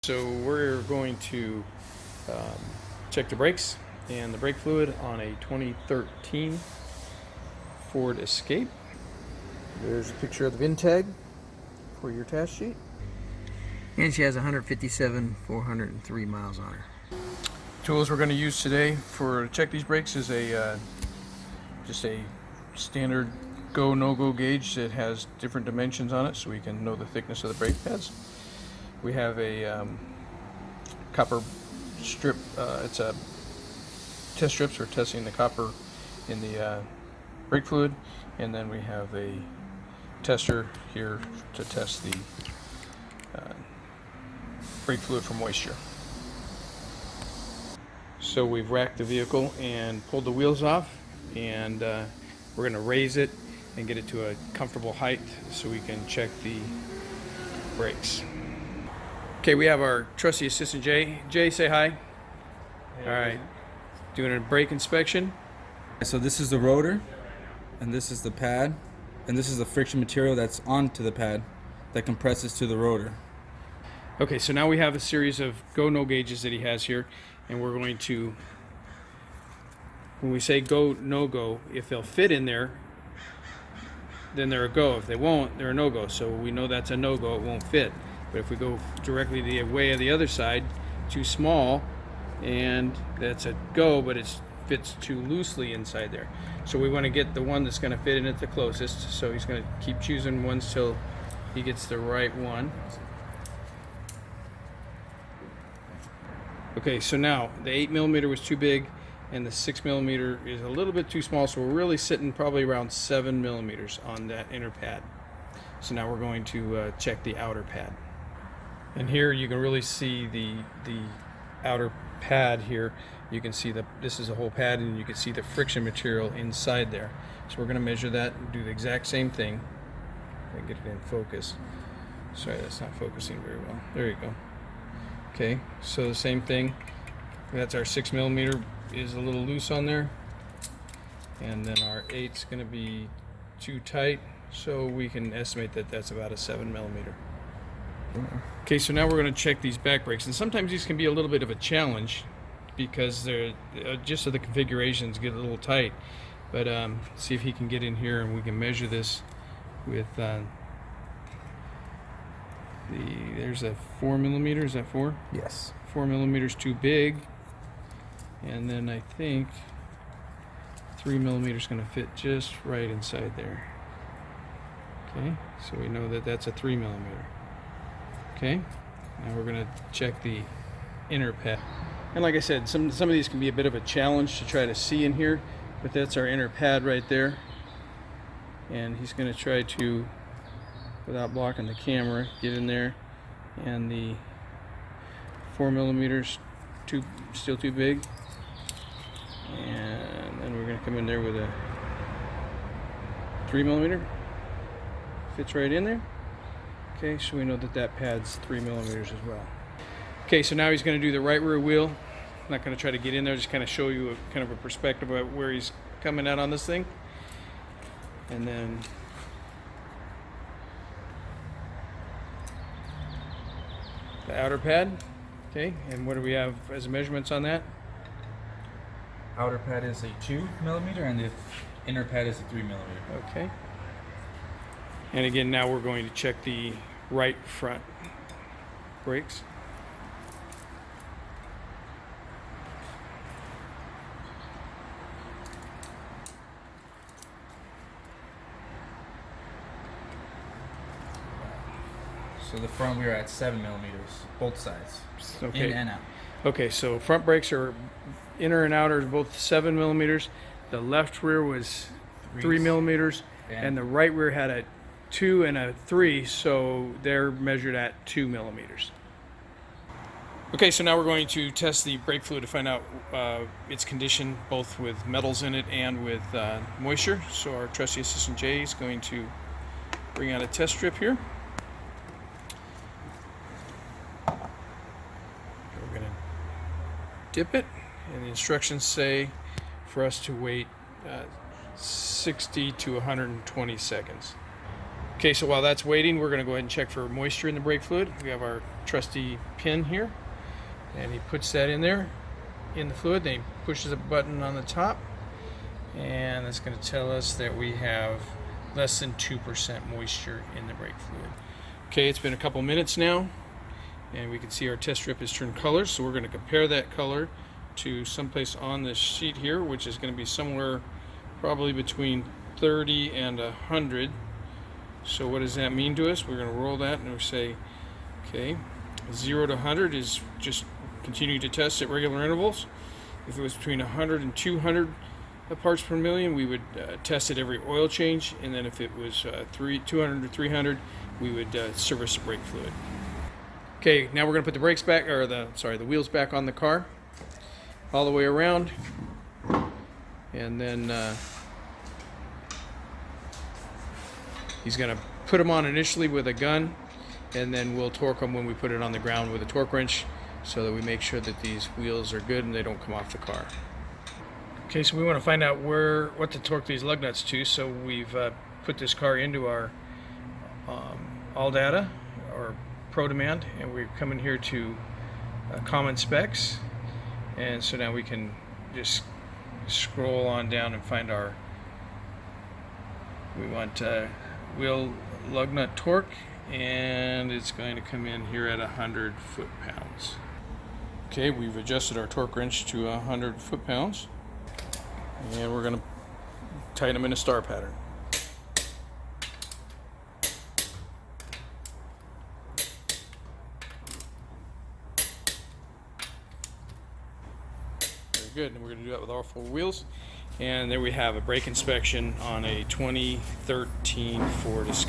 So we're going to check the brakes and the brake fluid on a 2013 Ford Escape. There's a picture of the VIN tag for your task sheet. And she has 157,403 miles on her. Tools we're going to use today for check these brakes is just a standard go no-go gauge that has different dimensions on it so we can know the thickness of the brake pads. We have a copper strip, it's a test strips for testing the copper in the brake fluid, and then we have a tester here to test the brake fluid for moisture. So we've racked the vehicle and pulled the wheels off, and we're going to raise it and get it to a comfortable height so we can check the brakes. Okay, we have our trusty assistant Jay. Jay, say hi. Hey. All right, doing a brake inspection. So this is the rotor, and this is the pad, and this is the friction material that's onto the pad that compresses to the rotor. Okay, so now we have a series of go-no gauges that he has here, and we're going to, when we say go, no-go, if they'll fit in there, then they're a go. If they won't, they're a no-go. So we know that's a no-go, it won't fit. But if we go directly the way of the other side, too small, and that's a go, but it fits too loosely inside there. So we want to get the one that's going to fit in it the closest. So he's going to keep choosing ones till he gets the right one. Okay, so now the 8mm was too big and the 6mm is a little bit too small, so we're really sitting probably around 7mm on that inner pad. So now we're going to check the outer pad. And here you can really see the outer pad here. You can see this is a whole pad, and you can see the friction material inside there. So we're going to measure that and do the exact same thing. I get it in focus. Sorry, that's not focusing very well. There you go. Okay, so the same thing. That's our 6mm is a little loose on there, and then our 8's going to be too tight, so we can estimate that that's about a 7mm. Okay, so now we're going to check these back brakes, and sometimes these can be a little bit of a challenge because they're just so the configurations get a little tight. But see if he can get in here and we can measure this with there's a 4mm. Is that 4? Yes. 4mm too big, and then I think 3mm is going to fit just right inside there. Okay, so we know that that's a 3mm. Okay, now we're going to check the inner pad. And like I said, some of these can be a bit of a challenge to try to see in here, but that's our inner pad right there. And he's going to try to, without blocking the camera, get in there, and the 4mm still too big, and then we're going to come in there with a 3mm. Fits right in there. Okay, so we know that pad's 3mm as well. Okay, so now he's going to do the right rear wheel. I'm not going to try to get in there, just kind of show you kind of a perspective of where he's coming out on this thing, and then the outer pad. Okay, and what do we have as measurements on that? Outer pad is a 2mm, and the inner pad is a 3mm. Okay. And again, now we're going to check the right front brakes. So the front we are at 7mm, both sides, Okay. in and out. Okay, so front brakes are inner and outer both 7mm. The left rear was 3mm, and the right rear had a 2 and a 3, so they're measured at 2mm. Okay, so now we're going to test the brake fluid to find out its condition, both with metals in it and with moisture. So our trusty assistant Jay is going to bring out a test strip here. We're going to dip it, and the instructions say for us to wait 60 to 120 seconds. Okay, so while that's waiting, we're going to go ahead and check for moisture in the brake fluid. We have our trusty pin here, and he puts that in there in the fluid. Then he pushes a button on the top, and that's going to tell us that we have less than 2% moisture in the brake fluid. Okay, it's been a couple minutes now, and we can see our test strip has turned colors, so we're going to compare that color to someplace on this sheet here, which is going to be somewhere probably between 30 and 100. So what does that mean to us? We're going to roll that and we'll say, okay, 0 to 100 is just continue to test at regular intervals. If it was between 100 and 200 parts per million, we would test at every oil change, and then if it was 200 to 300, we would service the brake fluid. Okay, now we're going to put the brakes back, or the wheels back on the car, all the way around, and then he's going to put them on initially with a gun, and then we'll torque them when we put it on the ground with a torque wrench, so that we make sure that these wheels are good and they don't come off the car. Okay, so we want to find out what to torque these lug nuts to, so we've put this car into our ALLDATA, or ProDemand, and we're coming here to common specs, and so now we can just scroll on down and find we want wheel lug nut torque, and it's going to come in here at 100 foot-pounds. Okay, we've adjusted our torque wrench to 100 foot-pounds, and we're going to tighten them in a star pattern. Very good, and we're going to do that with all 4 wheels. And there we have a brake inspection on a 2013 Ford Escape.